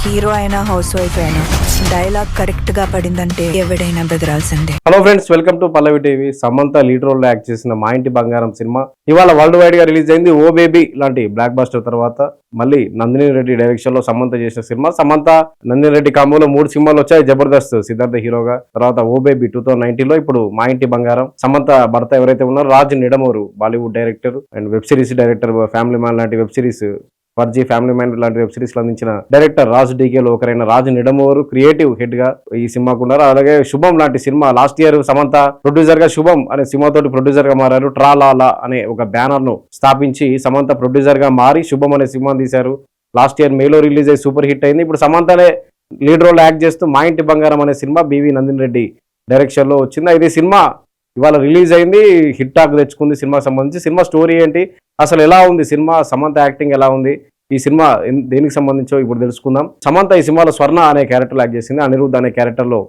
Hero అయినా house wife అయినా dialogue correct గా పడిందంటే ఎవడైనా బెదరాల్సిందే. Hello friends, welcome to Pallavi TV. Samantha lead role లో యాక్ట్ చేసిన మా ఇంటి బంగారం సినిమా ఇవాళ వరల్డ్ వైడ్ గా రిలీజ్ అయింది. ఓ బేబీ లాంటి బ్లాక్ బస్టర్ తర్వాత మళ్ళీ నందిని రెడ్డి డైరెక్షన్ లో సమంత చేసిన సినిమా. సమంత నందిని రెడ్డి కాంబోలో 3 సినిమాలు వచ్చాయి. జబర్దస్త్ సిద్ధార్థ హీరోగా, తర్వాత ఓ బేబీ 2019 లో, ఇప్పుడు మా ఇంటి బంగారం. సమంత భర్త ఎవరైతే ఉన్నారో Raj Nidimoru, bollywood director and web series director, family man లాంటి web series, Farzi, family man లాంటి వెబ్ సిరీస్ అందించిన డైరెక్టర్ రాజ్ డీకేలో ఒకరైన రాజ్ నిడమూరు క్రియేటివ్ హెడ్ గా ఈ సినిమాకు ఉన్నారు. అలాగే శుభం లాంటి cinema last year Samantha producer గా శుభం అనే సినిమాతోటి ప్రొడ్యూసర్ గా మారారు. ట్రాలాలా అనే ఒక బ్యానర్ ను స్థాపించి సమంత ప్రొడ్యూసర్ గా మారి శుభం అనే సినిమా తీశారు. లాస్ట్ ఇయర్ మేలో రిలీజ్ అయ్యి సూపర్ హిట్ అయింది. ఇప్పుడు సమంతనే లీడ్ రోల్ యాక్ట్ చేస్తూ మా ఇంటి బంగారం అనే cinema B V Nandini Reddy direction లో వచ్చింది. అయితే సినిమా ఇవాళ రిలీజ్ అయింది, హిట్ టాక్ తెచ్చుకుంది. సినిమాకి సంబంధించి సినిమా స్టోరీ ఏంటి, అసలు ఎలా ఉంది సినిమా, సమంత యాక్టింగ్ ఎలా ఉంది, ఈ సినిమా దేనికి సంబంధించో ఇప్పుడు తెలుసుకుందాం. సమంత ఈ సినిమాలో స్వర్ణ అనే క్యారెక్టర్ యాక్ట్ చేసింది. అనిరుద్ధ్ అనే క్యారెక్టర్ లో,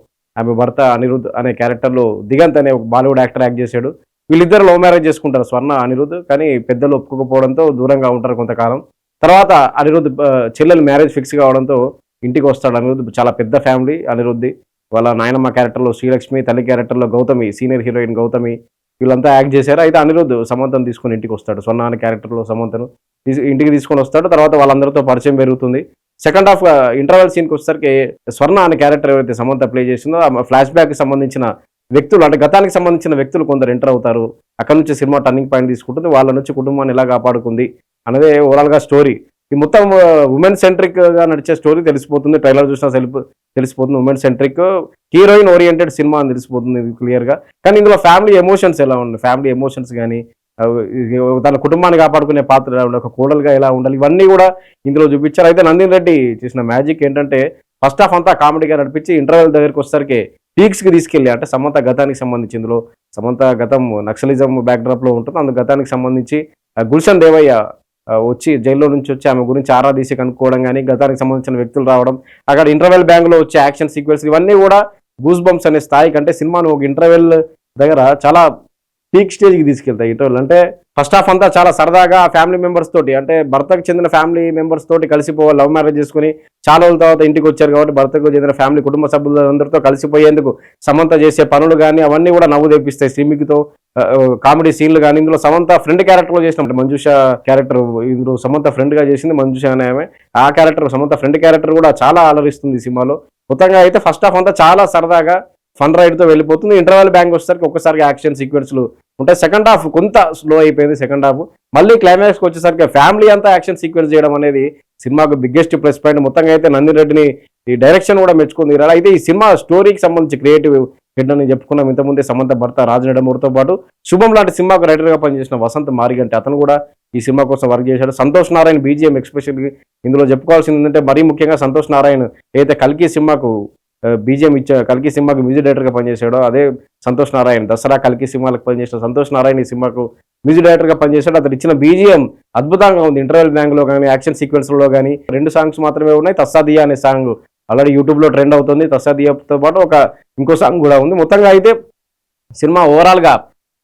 ఆమె భర్త అనిరుద్ధ్ అనే క్యారెక్టర్ లో దిగంత్ అనే ఒక బాలీవుడ్ యాక్టర్ యాక్ట్ చేశాడు. వీళ్ళిద్దరు లవ్ మ్యారేజ్ చేసుకుంటారు, స్వర్ణ అనిరుద్ధ్. కానీ పెద్దలు ఒప్పుకోకపోవడంతో దూరంగా ఉంటారు కొంతకాలం. తర్వాత అనిరుద్ధ్ చెల్లెలు మ్యారేజ్ ఫిక్స్ కావడంతో ఇంటికి వస్తాడు అనిరుద్ధ్. చాలా పెద్ద ఫ్యామిలీ అనిరుద్ధి. వాళ్ళ నాయనమ్మ క్యారెక్టర్లో శ్రీలక్ష్మి, తల్లి క్యారెక్టర్లో గౌతమి, సీనియర్ హీరోయిన్ గౌతమి, వీళ్ళంతా యాక్ట్ చేశారు. అయితే అనిరుద్ధ్ సమంతను తీసుకొని ఇంటికి వస్తాడు. స్వర్ణ అనే క్యారెక్టర్లో సమంతను ఇంటికి తీసుకొని వస్తాడు. తర్వాత వాళ్ళందరితో పరిచయం పెరుగుతుంది. సెకండ్ హాఫ్ ఇంటర్వెల్ సీన్కి వచ్చేసరికి స్వర్ణ అనే క్యారెక్టర్ ఎవరైతే సమంత ప్లే చేసిందో ఆ ఫ్లాష్ బ్యాక్ సంబంధించిన వ్యక్తులు, అంటే గతానికి సంబంధించిన వ్యక్తులు కొందరు ఎంటర్ అవుతారు. అక్కడ నుంచి సినిమా టర్నింగ్ పాయింట్ తీసుకుంటుంది. వాళ్ళ నుంచి కుటుంబాన్ని ఎలా కాపాడుకుంది అనేది ఓవరాల్ గా స్టోరీ. ఈ మొత్తం ఉమెన్ సెంట్రిక్ గా నడిచే స్టోరీ తెలిసిపోతుంది. ట్రైలర్ చూసినా తెలిసిపోతుంది. Women centric, heroine oriented cinema అని తెలిసిపోతుంది క్లియర్ గా. కానీ ఇందులో ఫ్యామిలీ ఎమోషన్స్ ఎలా ఉన్నాయి, ఫ్యామిలీ ఎమోషన్స్ కానీ తన కుటుంబాన్ని కాపాడుకునే పాత్ర ఎలా ఉండాలి, ఒక కోడలుగా ఎలా ఉండాలి, ఇవన్నీ కూడా ఇందులో చూపించారు. అయితే నందిని రెడ్డి చేసిన మ్యాజిక్ ఏంటంటే ఫస్ట్ హాఫ్ అంతా కామెడీగా నడిపించి ఇంటర్వెల్ దగ్గరికి వచ్చేసరికి పీక్స్ కి తీసుకెళ్ళి, అంటే సమంత గతానికి సంబంధించి, ఇందులో సమంత గతం నక్సలిజం బ్యాక్ డ్రాప్ లో ఉంటుంది. అందుకు గతానికి సంబంధించి గుల్షన్ దేవయ్య వచ్చి జైల్లో నుంచి వచ్చి ఆమె గురించి ఆరా తీసి కనుక్కోవడం కానీ, గతానికి సంబంధించిన వ్యక్తులు రావడం, అక్కడ ఇంటర్వెల్ బ్యాంక్ లో వచ్చే యాక్షన్ సీక్వెన్స్, ఇవన్నీ కూడా గూస్ బంప్స్ అనే స్థాయి కంటే సినిమాను ఒక ఇంటర్వెల్ దగ్గర చాలా పీక్ స్టేజ్కి తీసుకెళ్తాయి. ఇంటర్వెల్ అంటే ఫస్ట్ హాఫ్ అంతా చాలా సరదాగా ఫ్యామిలీ మెంబర్స్ తోటి, అంటే భర్తకు చెందిన ఫ్యామిలీ మెంబర్స్ తోటి కలిసిపోవాలి. లవ్ మ్యారేజ్ చేసుకుని చాలా రోజుల తర్వాత ఇంటికి వచ్చారు కాబట్టి భర్తకు చెందిన ఫ్యామిలీ కుటుంబ సభ్యులందరితో కలిసిపోయేందుకు సమంత చేసే పనులు కానీ అవన్నీ కూడా నవ్వు తెప్పిస్తాయి. శ్రీమికితో కామెడీ సీన్లు కానీ, ఇందులో సమంత ఫ్రెండ్ క్యారెక్టర్ లో చేసిన మంజుష క్యారెక్టర్, ఇందులో సమంత ఫ్రెండ్ గా చేసింది మంజుష అనే ఆమె. ఆ క్యారెక్టర్, సమంత ఫ్రెండ్ క్యారెక్టర్ కూడా చాలా అలరిస్తుంది ఈ సినిమాలో. మొత్తంగా అయితే ఫస్ట్ హాఫ్ అంతా చాలా సరదాగా ఫన్ రైడ్ తో వెళ్ళిపోతుంది. ఇంటర్వెల్ బ్యాంక్ వచ్చేసరికి ఒక్కసారిగా యాక్షన్ సీక్వెన్స్లు ఉంటాయి. సెకండ్ హాఫ్ కొంత స్లో అయిపోయింది. సెకండ్ హాఫ్ మళ్ళీ క్లైమాక్స్ కి వచ్చేసరికి ఫ్యామిలీ అంతా యాక్షన్ సీక్వెన్స్ చేయడం అనేది సినిమాకు బిగ్గెస్ట్ ప్లస్ పాయింట్. మొత్తంగా అయితే నందిని రెడ్డిని ఈ డైరెక్షన్ కూడా మెచ్చుకుంది. అయితే ఈ సినిమా స్టోరీకి సంబంధించి క్రియేటివ్ హెడ్ అని చెప్పుకున్నాం ఇంతకుముందే. సమంత భర్త రాజ్ నిడమూరుతో పాటు శుభం లాంటి సినిమాకు రైటర్ గా పనిచేసిన వసంత్ మారిగంటి, అతను కూడా ఈ సినిమా కోసం వర్క్ చేశాడు. సంతోష్ నారాయణ బీజిఎం ఎక్స్పెషల్లీ ఇందులో చెప్పుకోవాల్సింది ఏంటంటే, మరీ ముఖ్యంగా సంతోష్ నారాయణ ఏదైతే కల్కి సినిమాకు బీజిఎం కల్కి సినిమాకి మ్యూజిక్ డైరెక్టర్ గా పనిచేశాడో అదే సంతోష్ నారాయణ. దసరా కల్కి సినిమాలకు పనిచేసిన సంతోష్ నారాయణ ఈ సినిమాకు మ్యూజిక్ డైరెక్టర్ గా పనిచేశాడు. అతను ఇచ్చిన బీజిఎం అద్భుతంగా ఉంది. ఇంటర్వెల్ బ్యాంక్ లో కానీ, యాక్షన్ సీక్వెన్స్ లో కానీ 2 సాంగ్స్ మాత్రమే ఉన్నాయి. తస్సాదియా అనే సాంగ్ ఆల్రెడీ యూట్యూబ్ లో ట్రెండ్ అవుతుంది. తస్సాదియాతో పాటు ఇంకో సాంగ్ కూడా ఉంది. మొత్తంగా అయితే సినిమా ఓవరాల్ గా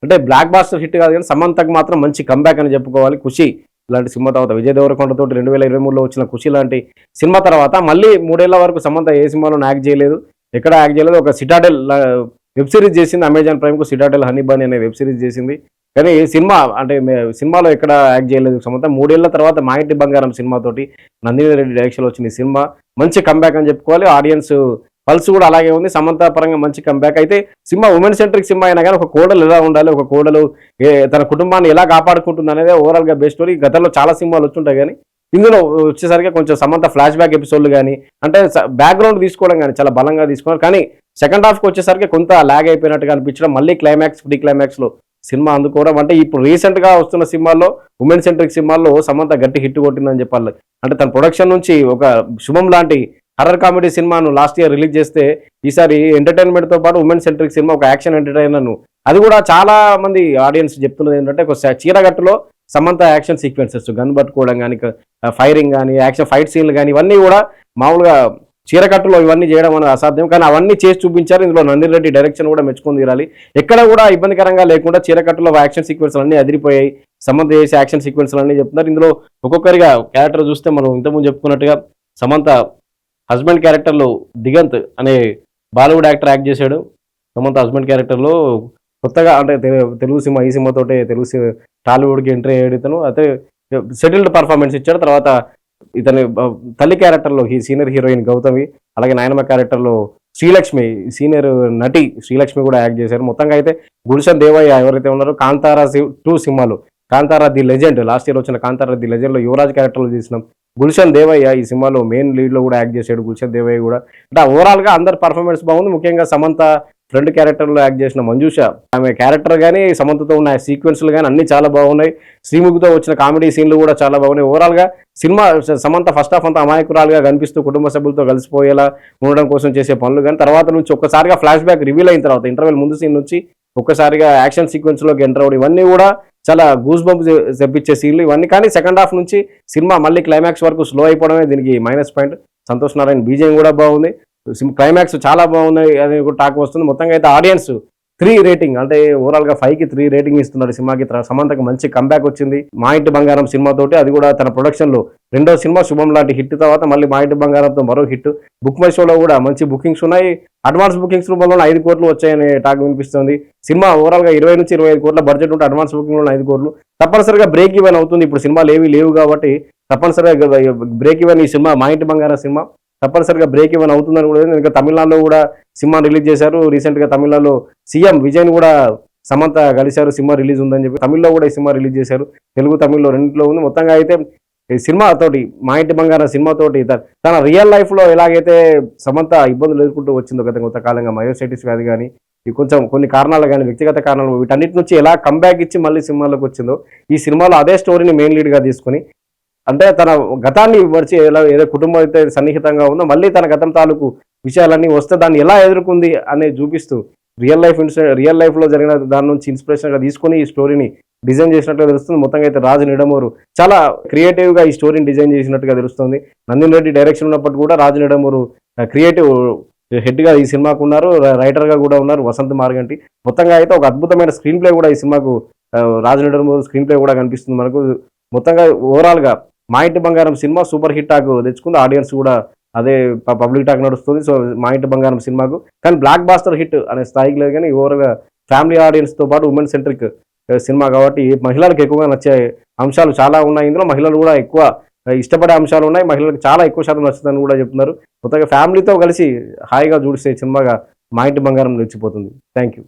అంటే బ్లాక్ బాస్టర్ హిట్ కాదు కానీ సమంతకు మాత్రం మంచి కంబ్యాక్ అని చెప్పుకోవాలి. ఖుషి ఇలాంటి సినిమా తర్వాత విజయ్ దేవరకొండతో 2023లో వచ్చిన ఖుషి లాంటి సినిమా తర్వాత మళ్ళీ 3 ఏళ్ల వరకు సమంత ఏ సినిమాలో యాక్ట్ చేయలేదు, ఎక్కడ యాక్ట్ చేయలేదు. ఒక సిటాడెల్ వెబ్ సిరీస్ చేసింది అమెజాన్ ప్రైమ్ కు, సిటాడెల్ హనీబనీ అనే వెబ్ సిరీస్ చేసింది. కానీ సినిమా అంటే సినిమాలో ఎక్కడ యాక్ట్ చేయలేదు సమంత. 3 ఏళ్ల తర్వాత మా ఇంటి బంగారం సినిమాతోటి నందిని రెడ్డి డైరెక్షన్ వచ్చిన ఈ సినిమా మంచి కంబ్యాక్ అని చెప్పుకోవాలి. ఆడియన్స్ పల్స్ కూడా అలాగే ఉంది. సమంత పరంగా మంచి కంబ్యాక్. అయితే సినిమా ఉమెన్ సెంట్రిక్ సినిమా అయినా కానీ ఒక కోడలు ఎలా ఉండాలి, ఒక కోడలు తన కుటుంబాన్ని ఎలా కాపాడుకుంటుంది అనేది ఓవరాల్ గా బెస్ట్ స్టోరీ. గతంలో చాలా సినిమాలు వచ్చుంటాయి కానీ ఇందులో వచ్చేసరికి కొంచెం సమంత ఫ్లాష్ బ్యాక్ ఎపిసోడ్లు కానీ, అంటే బ్యాక్గ్రౌండ్ తీసుకోవడం కానీ చాలా బలంగా తీసుకున్నారు. కానీ సెకండ్ హాఫ్కి వచ్చేసరికి కొంత లాగ్ అయిపోయినట్టుగా అనిపించడం, మళ్ళీ క్లైమాక్స్ ప్రీ క్లైమాక్స్ లో సినిమా అందుకోవడం, అంటే ఇప్పుడు రీసెంట్ గా వస్తున్న సినిమాల్లో ఉమెన్ సెంట్రిక్ సినిమాల్లో సమంత గట్టి హిట్ కొట్టిందని చెప్పాలి. అంటే తన ప్రొడక్షన్ నుంచి ఒక శుభం లాంటి హర్రర్ కామెడీ సినిమాను లాస్ట్ ఇయర్ రిలీజ్ చేస్తే, ఈసారి ఎంటర్టైన్మెంట్ తో పాటు ఉమెన్ సెంట్రిక్ సినిమా ఒక యాక్షన్ ఎంటర్టైనర్, అది కూడా చాలా మంది ఆడియన్స్ చెప్తున్నది ఏంటంటే ఒక చీరగట్టులో సమంత యాక్షన్ సీక్వెన్సెస్, గన్ పట్టుకోవడం కానీ, ఫైరింగ్ కానీ, యాక్షన్ ఫైట్ సీన్లు కానీ, ఇవన్నీ కూడా మామూలుగా చీరకట్టులో ఇవన్నీ చేయడం అనేది అసాధ్యం. కానీ అవన్నీ చేసి చూపించారు. ఇందులో నందిని రెడ్డి డైరెక్షన్ కూడా మెచ్చుకొని తీరాలి. ఎక్కడ కూడా ఇబ్బందికరంగా లేకుండా చీరకట్టులో యాక్షన్ సీక్వెన్స్ అన్ని అదిరిపోయాయి. సమంత చేసే యాక్షన్ సీక్వెన్స్ అన్ని చెప్తున్నారు. ఇందులో ఒక్కొక్కరిగా క్యారెక్టర్ చూస్తే మనం ఇంతకుముందు చెప్పుకున్నట్టుగా సమంత హస్బెండ్ క్యారెక్టర్లో దిగంత్ అనే బాలీవుడ్ యాక్టర్ యాక్ట్ చేశాడు. సమంత హస్బెండ్ క్యారెక్టర్లో కొత్తగా అంటే తెలుగు సినిమా ఈ సినిమాతోటే టాలీవుడ్కి ఎంట్రీ అయ్యాడు ఇతను. అయితే సెటిల్డ్ పర్ఫార్మెన్స్ ఇచ్చాడు. తర్వాత ఇతని తల్లి క్యారెక్టర్లో సీనియర్ హీరోయిన్ గౌతమి, అలాగే నాయనమ్మ క్యారెక్టర్లో శ్రీలక్ష్మి, సీనియర్ నటి శ్రీలక్ష్మి కూడా యాక్ట్ చేశారు. మొత్తంగా అయితే గుల్షన్ దేవయ్య ఎవరైతే ఉన్నారో కాంతారా 2 సినిమాలు, Kantara the legend, last year వచ్చిన కాంతారా ది లెజెండ్లో యువరాజ్ క్యారెక్టర్లో చేసినాం. గుల్షన్ దేవయ్య ఈ సినిమాలో మెయిన్ లీడ్లో కూడా యాక్ట్ చేశాడు. గుల్షన్ దేవయ్య కూడా అంటే ఓవరాల్గా అందరి పర్ఫార్మెన్స్ బాగుంది. ముఖ్యంగా సమంత ఫ్రెండ్ క్యారెక్టర్లో యాక్ట్ చేసిన మంజుష, ఆమె క్యారెక్టర్ కానీ సమంతతో ఉన్న సీక్వెన్స్లు కానీ అన్ని చాలా బాగున్నాయి. శ్రీముఖితో వచ్చిన కామెడీ సీన్లు కూడా చాలా బాగున్నాయి. ఓవరాల్గా సినిమా సమంత ఫస్ట్ హాఫ్ అంతా అమాయకురాలుగా కనిపిస్తూ కుటుంబ సభ్యులతో కలిసిపోయేలా ఉండడం కోసం చేసే పనులు కానీ తర్వాత నుంచి ఒక్కసారిగా ఫ్లాష్ బ్యాక్ రివీల్ అయిన తర్వాత ఇంటర్వెల్ ముందు సీన్ నుంచి ఒక్కసారిగా యాక్షన్ సీక్వెన్స్లోకి ఎంటర్ అవ్వడం ఇవన్నీ కూడా చాలా గూస్ బంప్ తెప్పించే సీన్లు ఇవన్నీ. కానీ సెకండ్ హాఫ్ నుంచి సినిమా మళ్ళీ క్లైమాక్స్ వరకు స్లో అయిపోవడమే దీనికి minus point. Santosh Narayana BJM కూడా బాగుంది, క్లైమాక్స్ చాలా బాగున్నాయి అని కూడా టాక్ వస్తుంది. మొత్తంగా అయితే ఆడియన్స్ 3 రేటింగ్ అంటే ఓవరాల్గా 5కి 3 రేటింగ్ ఇస్తున్నారు సినిమాకి. సమంతకి మంచి కంబ్యాక్ వచ్చింది మా ఇంటి బంగారం సినిమాతోటి, అది కూడా తన ప్రొడక్షన్లో రెండో సినిమా శుభం లాంటి హిట్ తర్వాత మళ్ళీ మా ఇంటి బంగారంతో మరో హిట్. బుక్ మై షోలో కూడా మంచి బుకింగ్స్ ఉన్నాయి. అడ్వాన్స్ బుకింగ్స్ రూపంలో 5 కోట్లు వచ్చాయని టాక్ వినిపిస్తుంది. సినిమా ఓవరాల్గా 20 నుంచి 25 కోట్ల బడ్జెట్ ఉంటే అడ్వాన్స్ బుకింగ్లో 5 కోట్లు తప్పనిసరిగా బ్రేక్ ఈవెన్ అవుతుంది. ఇప్పుడు సినిమాలు ఏవి లేవు కాబట్టి తప్పనిసరిగా బ్రేక్ ఈవెన్ ఈ సినిమా మా ఇంటి బంగారం సినిమా తప్పనిసరిగా బ్రేక్ ఈవెన్ అవుతుందని కూడా. ఇంకా తమిళనాడులో కూడా సినిమా రిలీజ్ చేశారు. రీసెంట్గా తమిళనాడులో సీఎం విజయ్ని కూడా సమంత కలిశారు, సినిమా రిలీజ్ ఉందని చెప్పి. తమిళ్లో కూడా ఈ సినిమా రిలీజ్ చేశారు, తెలుగు తమిళ్లో రెండింటిలో ఉంది. మొత్తంగా అయితే ఈ సినిమాతోటి మా ఇంటి బంగారం సినిమాతోటి తన రియల్ లైఫ్లో ఎలాగైతే సమంత ఇబ్బందులు ఎదుర్కొంటూ వచ్చిందో కొంతకాలంగా మయోసైటిస్ వ్యాధి కానీ కొంచెం కొన్ని కారణాలు కానీ వ్యక్తిగత కారణాలు వీటన్నిటి నుంచి ఎలా కంబ్యాక్ ఇచ్చి మళ్ళీ సినిమాలోకి వచ్చిందో ఈ సినిమాలో అదే స్టోరీని మెయిన్ లీడ్గా తీసుకుని అంటే తన గతాన్ని విడిచి ఎలా ఏదో కుటుంబం అయితే సన్నిహితంగా ఉందో మళ్ళీ తన గతం తాలూకు విషయాలన్నీ వస్తే దాన్ని ఎలా ఎదుర్కొంది అనేది చూపిస్తూ రియల్ లైఫ్లో జరిగిన దాని నుంచి ఇన్స్పిరేషన్గా తీసుకొని ఈ స్టోరీని డిజైన్ చేసినట్టుగా తెలుస్తుంది. మొత్తంగా అయితే రాజు నిడమూరు చాలా క్రియేటివ్గా ఈ స్టోరీని డిజైన్ చేసినట్టుగా తెలుస్తుంది. నందిన్ రెడ్డి డైరెక్షన్ ఉన్నప్పటికీ కూడా రాజు నిడమూరు క్రియేటివ్ హెడ్గా ఈ సినిమాకు ఉన్నారు, రైటర్గా కూడా ఉన్నారు వసంత్ మార్గంటి. మొత్తంగా అయితే ఒక అద్భుతమైన స్క్రీన్ ప్లే కూడా ఈ సినిమాకు రాజు నిడమూరు స్క్రీన్ ప్లే కూడా కనిపిస్తుంది మనకు. మొత్తంగా ఓవరాల్గా మా ఇంటి బంగారం సినిమా సూపర్ హిట్ టాక్ తెచ్చుకుంది. ఆడియన్స్ కూడా అదే పబ్లిక్ టాక్ నడుస్తుంది. సో మా ఇంటి బంగారం సినిమాకు కానీ బ్లాక్ బాస్టర్ హిట్ అనే స్థాయికి లేదు, కానీ ఓవర్గా ఫ్యామిలీ ఆడియన్స్తో పాటు ఉమెన్ సెంట్రిక్ సినిమా కాబట్టి మహిళలకు ఎక్కువగా నచ్చే అంశాలు చాలా ఉన్నాయి. ఇందులో మహిళలు కూడా ఎక్కువ ఇష్టపడే అంశాలు ఉన్నాయి, మహిళలకు చాలా ఎక్కువ శాతం నచ్చుతుందని కూడా చెప్తున్నారు. మొత్తంగా ఫ్యామిలీతో కలిసి హాయిగా చూసే సినిమాగా మా ఇంటి బంగారం నిలిచిపోతుంది. Thank you.